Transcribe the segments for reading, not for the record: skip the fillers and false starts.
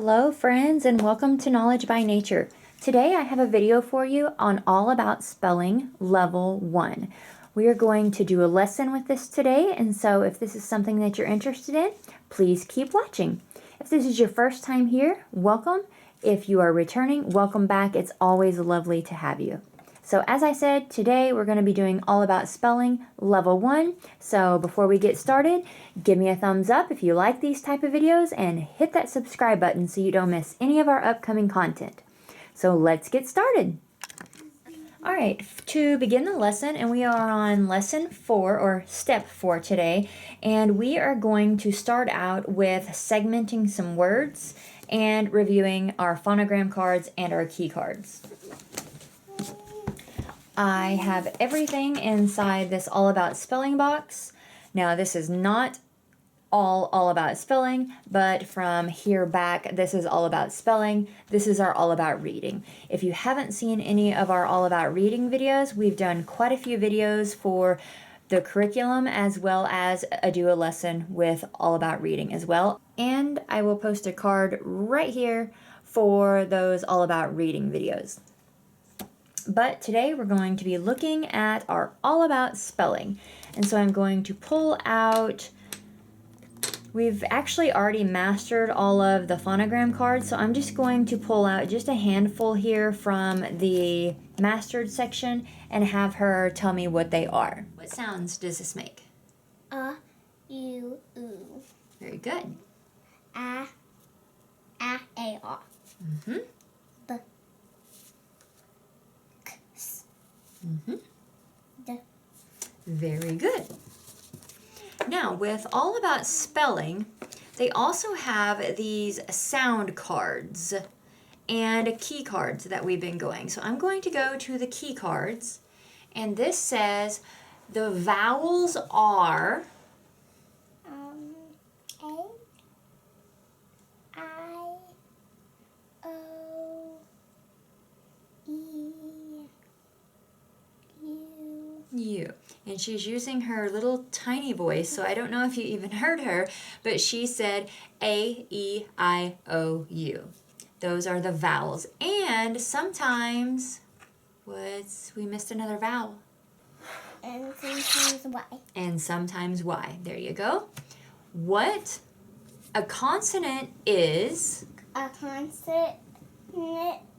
Hello friends, and welcome to Knowledge by Nature. Today I have a video for you on all about spelling level 1. We are going to do a lesson with this today, and so if this is something that you're interested in, please keep watching. If this is your first time here, welcome. If you are returning, welcome back. It's always lovely to have you. So as I said, today we're going to be doing all about spelling level 1. So before we get started, give me a thumbs up if you like these type of videos and hit that subscribe button so you don't miss any of our upcoming content. So let's get started. Alright, to begin the lesson, and we are on lesson 4 or step 4 today, and we are going to start out with segmenting some words and reviewing our phonogram cards and our key cards. I have everything inside this all about spelling box. Now this is not all about spelling, but from here back this is all about spelling. This is our all about reading. If you haven't seen any of our all about reading videos, we've done quite a few videos for the curriculum as well as do a lesson with all about reading as well. And I will post a card right here for those all about reading videos. But today we're going to be looking at our all about spelling. And so I'm going to pull out, we've actually already mastered all of the phonogram cards, so I'm just going to pull out just a handful here from the mastered section and have her tell me what they are. What sounds does this make? U, oo. Very good. A, R. Mm-hmm. B, Mm-hmm. D. Very good. Now, with all about spelling, they also have these sound cards and key cards that we've been going. So I'm going to go to the key cards, and this says the vowels are A, I, O, E, U. And she's using her little tiny voice, so I don't know if you even heard her, but she said A, E, I, O, U. Those are the vowels. And sometimes, we missed another vowel. and sometimes Y. And sometimes Y. There you go. What a consonant is? A consonant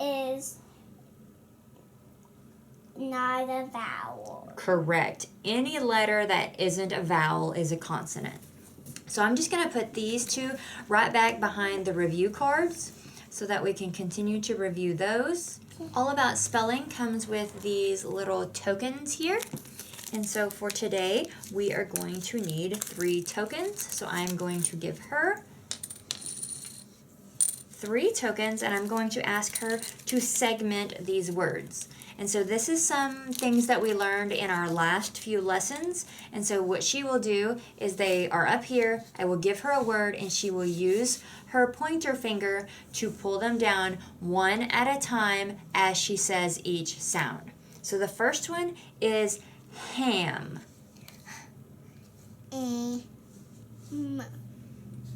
is not a vowel. Correct. Any letter that isn't a vowel is a consonant. So I'm just going to put these two right back behind the review cards so that we can continue to review those. All about spelling comes with these little tokens here. And so for today, we are going to need 3 tokens. So I'm going to give her 3 tokens, and I'm going to ask her to segment these words. And so this is some things that we learned in our last few lessons. And so what she will do is they are up here. I will give her a word, and she will use her pointer finger to pull them down one at a time as she says each sound. So the first one is ham. M.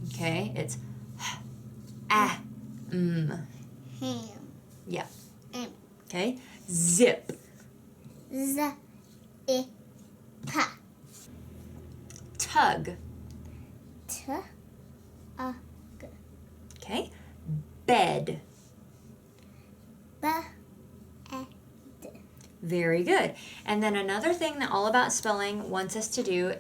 Okay, it's Ham. Yeah. M. Okay, zip. Z. I. P. Tug. T. A. G. Okay, bed. B. E. D. Very good. And then another thing that All About Spelling wants us to do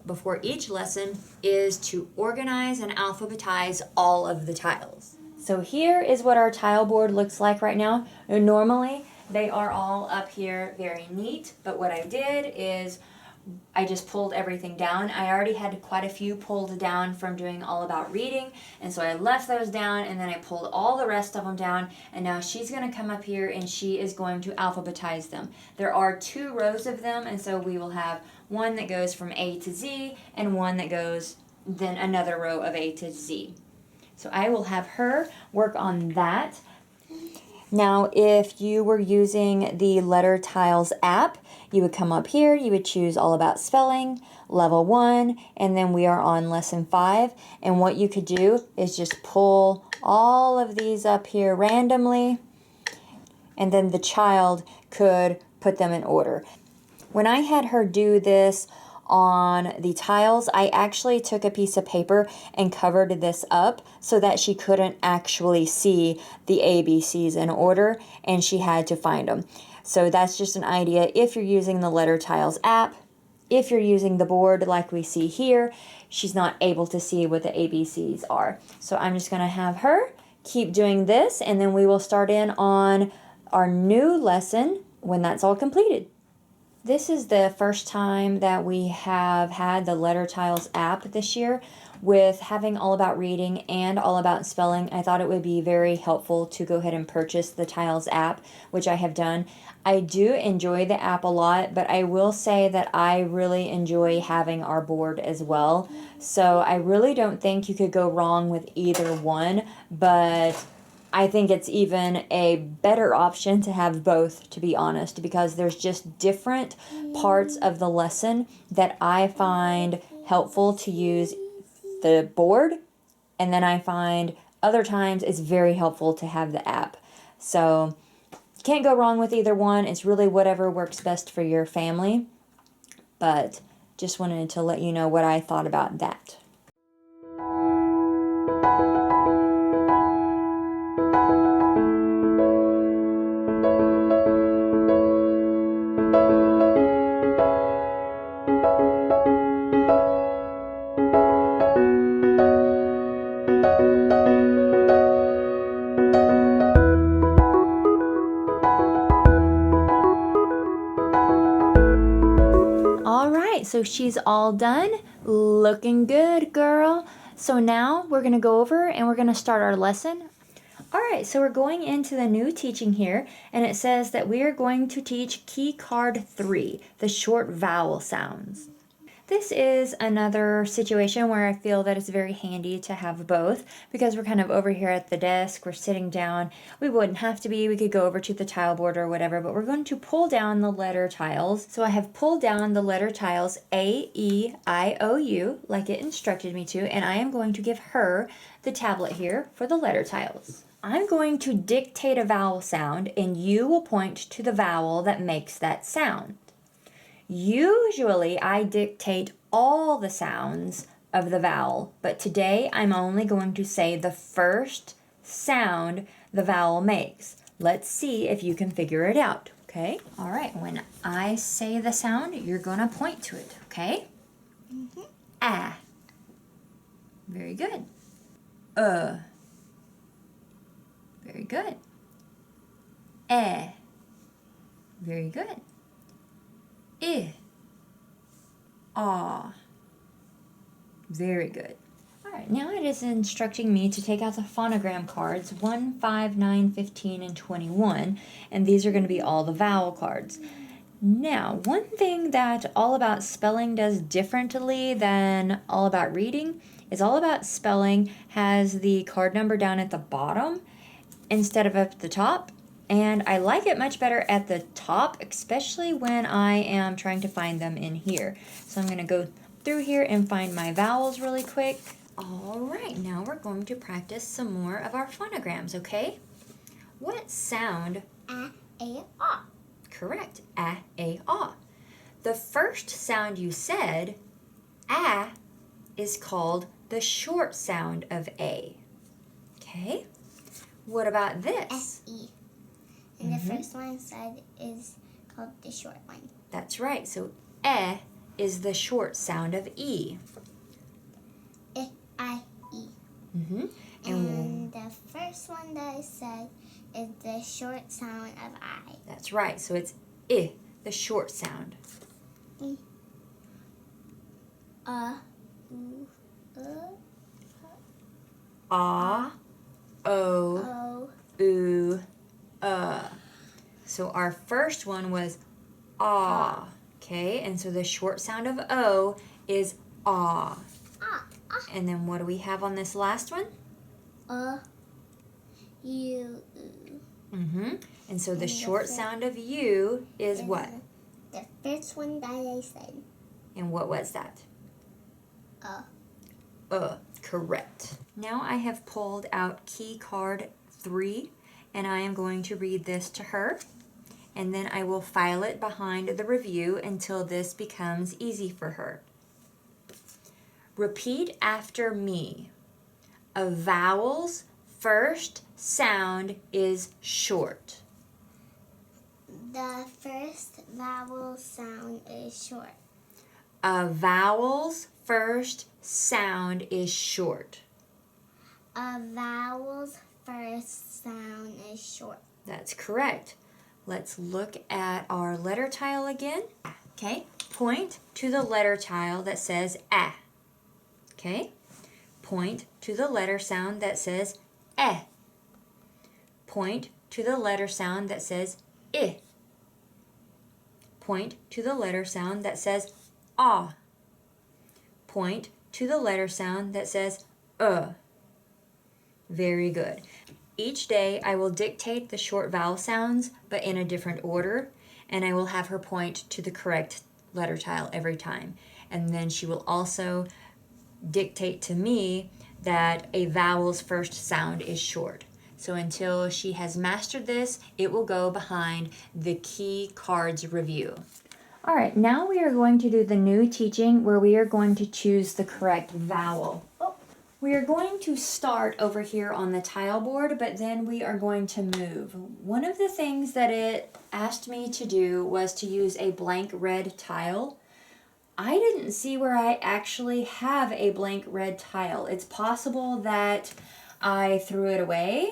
before each lesson is to organize and alphabetize all of the tiles. So here is what our tile board looks like right now. Normally they are all up here very neat, but what I did is I just pulled everything down. I already had quite a few pulled down from doing all about reading, and so I left those down, and then I pulled all the rest of them down, and now she's going to come up here and she is going to alphabetize them. There are 2 rows of them, and so we will have one that goes from A to Z and one that goes then another row of A to Z. So I will have her work on that. Now, if you were using the Letter Tiles app, you would come up here, you would choose All About Spelling, Level 1, and then we are on Lesson 5. And what you could do is just pull all of these up here randomly, and then the child could put them in order. When I had her do this on the tiles, I actually took a piece of paper and covered this up so that she couldn't actually see the ABCs in order, and she had to find them. So that's just an idea if you're using the Letter Tiles app. If you're using the board like we see here, she's not able to see what the ABCs are. So I'm just going to have her keep doing this, and then we will start in on our new lesson when that's all completed. This is the first time that we have had the Letter Tiles app this year. With having All About Reading and All About Spelling, I thought it would be very helpful to go ahead and purchase the Tiles app, which I have done. I do enjoy the app a lot, but I will say that I really enjoy having our board as well. So I really don't think you could go wrong with either one, but I think it's even a better option to have both, to be honest, because there's just different parts of the lesson that I find helpful to use the board, and then I find other times it's very helpful to have the app. So you can't go wrong with either one. It's really whatever works best for your family, but just wanted to let you know what I thought about that. All right, so she's all done. Looking good, girl. So now we're going to go over and we're going to start our lesson. All right, so we're going into the new teaching here, and it says that we are going to teach key card 3, the short vowel sounds. This is another situation where I feel that it's very handy to have both, because we're kind of over here at the desk, we're sitting down. We wouldn't have to be, we could go over to the tile board or whatever, but we're going to pull down the letter tiles. So I have pulled down the letter tiles A, E, I, O, U, like it instructed me to, and I am going to give her the tablet here for the letter tiles. I'm going to dictate a vowel sound, and you will point to the vowel that makes that sound. Usually I dictate all the sounds of the vowel, but today I'm only going to say the first sound the vowel makes. Let's see if you can figure it out, okay? All right, when I say the sound, you're going to point to it, okay? Mm-hmm. Ah. Very good. Very good. Eh. Very good. I. Ah. Very good. Alright, now it is instructing me to take out the phonogram cards 1, 5, 9, 15, and 21, and these are going to be all the vowel cards. Now, one thing that All About Spelling does differently than All About Reading is All About Spelling has the card number down at the bottom instead of up at the top. And I like it much better at the top, especially when I am trying to find them in here. So I'm going to go through here and find my vowels really quick. All right, now we're going to practice some more of our phonograms, okay? What sound? A, ah. Correct, a, ah. The first sound you said, a, is called the short sound of a. Okay? What about this? S-E. And the first one said is called the short one. That's right. So, e is the short sound of e. I, I, E. And the first one that I said is the short sound of I. That's right. So it's I, the short sound. U, Ah, o, u, So our first one was ah. Okay, and so the short sound of o is ah. And then what do we have on this last one? U, And so the short sound of U is what? The first one that I said. And what was that? Correct. Now I have pulled out key card 3, and I am going to read this to her. And then I will file it behind the review until this becomes easy for her. Repeat after me. A vowel's first sound is short. The first vowel sound is short. A vowel's first sound is short. A vowel's first sound is short. That's correct. Let's look at our letter tile again. Okay, point to the letter tile that says A. Okay, point to the letter sound that says E. Point to the letter sound that says I. Point to the letter sound that says Ah. Point to the letter sound that says Very good. Each day I will dictate the short vowel sounds, but in a different order, and I will have her point to the correct letter tile every time. And then she will also dictate to me that a vowel's first sound is short. So until she has mastered this, it will go behind the key cards review. All right, now we are going to do the new teaching where we are going to choose the correct vowel. We are going to start over here on the tile board, but then we are going to move. One of the things that it asked me to do was to use a blank red tile. I didn't see where I actually have a blank red tile. It's possible that I threw it away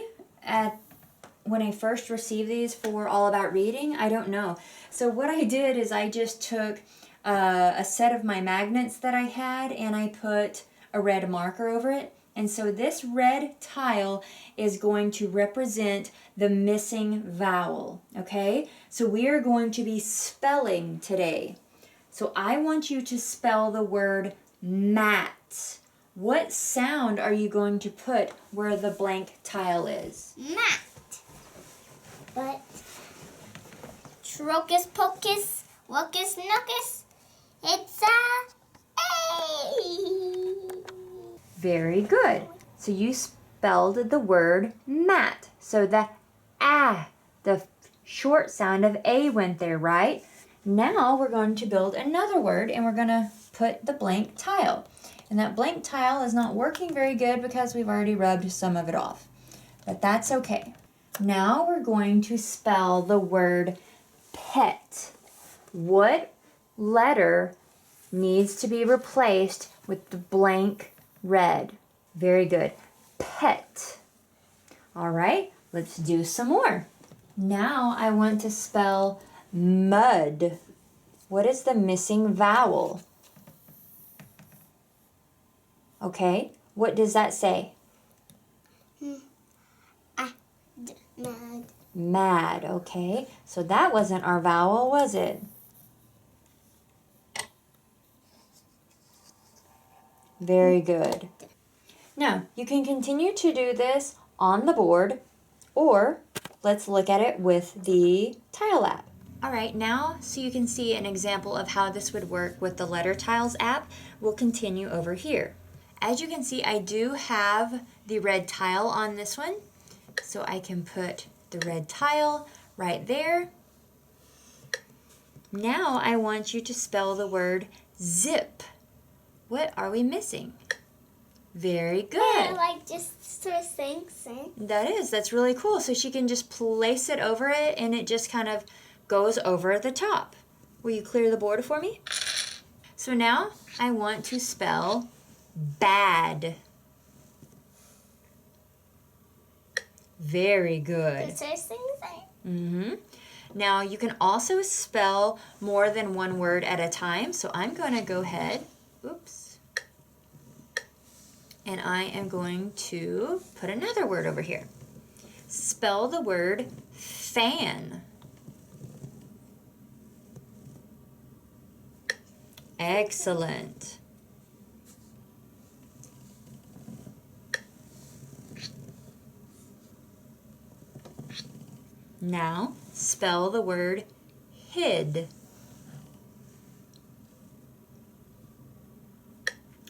when I first received these for All About Reading. I don't know. So what I did is I just took a set of my magnets that I had and I put a red marker over it. And so this red tile is going to represent the missing vowel, okay? So we are going to be spelling today. So I want you to spell the word mat. What sound are you going to put where the blank tile is? Mat. But Trocus Pocus, Wocus Nuckus, it's a Very good. So you spelled the word mat. So the the short sound of A went there, right? Now we're going to build another word and we're going to put the blank tile. And that blank tile is not working very good because we've already rubbed some of it off. But that's okay. Now we're going to spell the word pet. What letter needs to be replaced with the blank red? Very good. Pet. All right, let's do some more. Now I want to spell mud. What is the missing vowel? Okay, what does that say? Mad. Mad, okay. So that wasn't our vowel, was it? Very good. Now, you can continue to do this on the board, or let's look at it with the Tile app. All right, now so you can see an example of how this would work with the Letter Tiles app, we'll continue over here. As you can see, I do have the red tile on this one, so I can put the red tile right there. Now I want you to spell the word zip. What are we missing? Very good. Yeah, like just sort of sing. That's really cool. So she can just place it over it and it just kind of goes over the top. Will you clear the board for me? So now I want to spell bad. Very good. Sort of sing. Now you can also spell more than one word at a time. So I'm going to go ahead. Oops. And I am going to put another word over here. Spell the word fan. Excellent. Now, spell the word hid.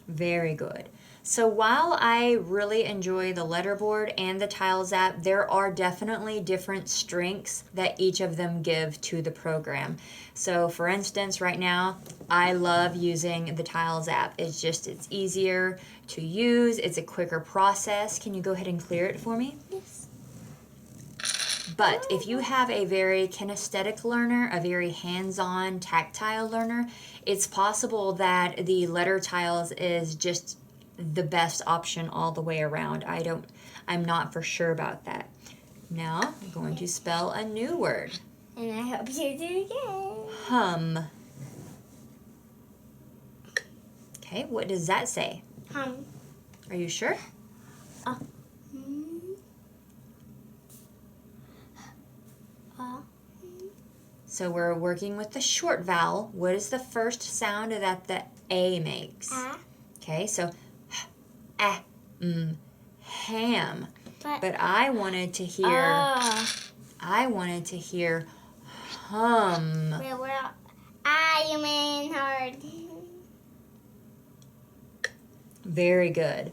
Very good. So while I really enjoy the letterboard and the Tiles app, there are definitely different strengths that each of them give to the program. So for instance, right now, I love using the Tiles app. It's easier to use. It's a quicker process. Can you go ahead and clear it for me? Yes. But if you have a very kinesthetic learner, a very hands-on tactile learner, it's possible that the letter tiles is just the best option all the way around. I'm not for sure about that. Now, I'm going to spell a new word. And I hope you do again. Hum. Okay, what does that say? Hum. Are you sure? So we're working with the short vowel. What is the first sound that the A makes? Okay, so ham. But I wanted to hear hum. You mean hard. Very good.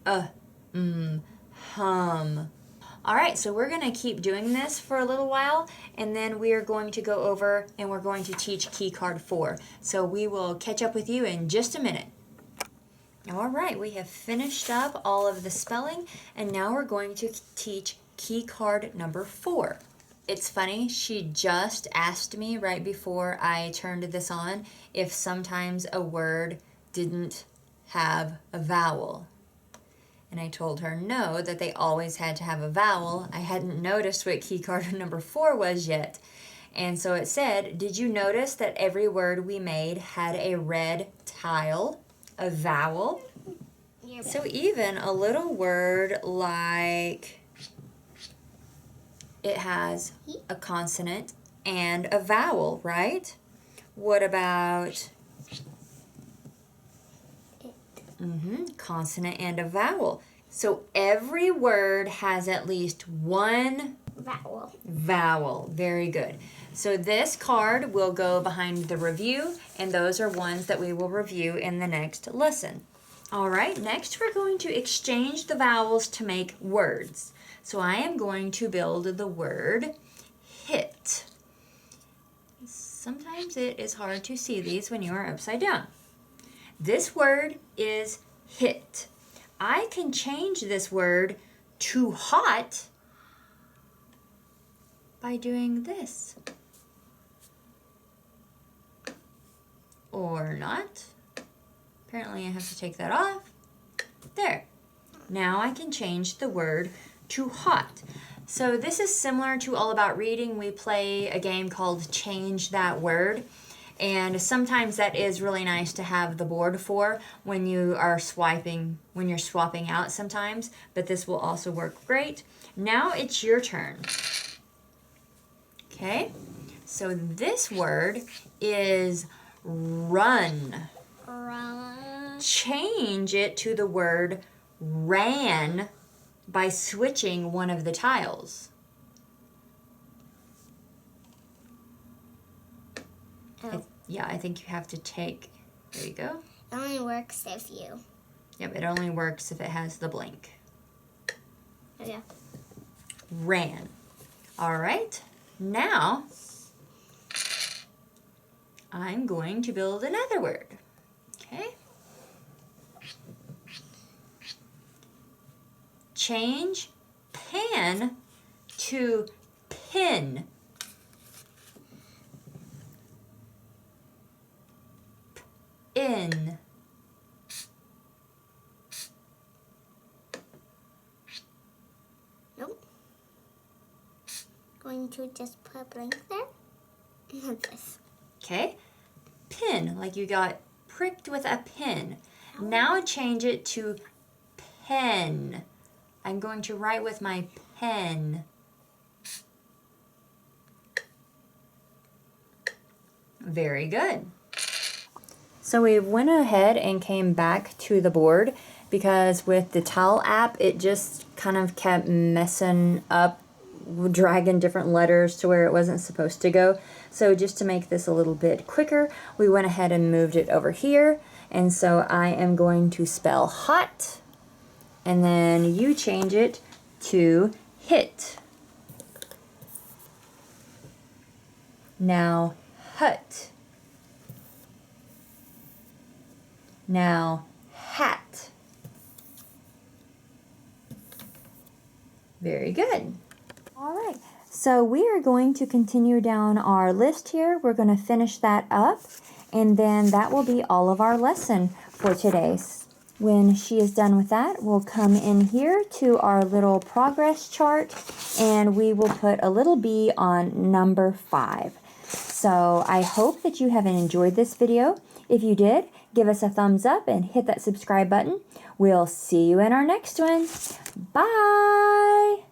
Hum. All right, so we're going to keep doing this for a little while, and then we are going to go over and we're going to teach key card 4. So we will catch up with you in just a minute. All right, we have finished up all of the spelling, and now we're going to teach key card number 4. It's funny, she just asked me right before I turned this on if sometimes a word didn't have a vowel. And I told her no, that they always had to have a vowel. I hadn't noticed what key card number 4 was yet. And so it said, did you notice that every word we made had a red tile, a vowel? Yeah. So even a little word like it has a consonant and a vowel, right? What about consonant and a vowel? So every word has at least one vowel. Very good. So this card will go behind the review, and those are ones that we will review in the next lesson. All right, next we're going to exchange the vowels to make words. So I am going to build the word hit. Sometimes it is hard to see these when you are upside down. This word is hit. I can change this word to hot by doing this. Or not. Apparently I have to take that off. There. Now I can change the word to hot. So this is similar to All About Reading. We play a game called Change That Word. And sometimes that is really nice to have the board for when you are swapping out sometimes, but this will also work great. Now it's your turn. Okay, so this word is run. Change it to the word ran by switching one of the tiles. Yeah, I think you have to take, there you go. It only works if you. Yep, it only works if it has the blank. Yeah. Ran. All right, now I'm going to build another word. Okay. Change pan to pin. In. Nope. Going to just put a blank there. And this. Okay. Pin, like you got pricked with a pin. Now change it to pen. I'm going to write with my pen. Very good. So we went ahead and came back to the board because with the Towel app, it just kind of kept messing up dragging different letters to where it wasn't supposed to go. So just to make this a little bit quicker, we went ahead and moved it over here. And so I am going to spell hot, and then you change it to hit. Now hut. Now hat. Very good. All right, so we are going to continue down our list here. We're going to finish that up, and then that will be all of our lesson for today. When she is done with that, we'll come in here to our little progress chart, and we will put a little B on number 5. So I hope that you have enjoyed this video. If you did, give us a thumbs up and hit that subscribe button. We'll see you in our next one. Bye!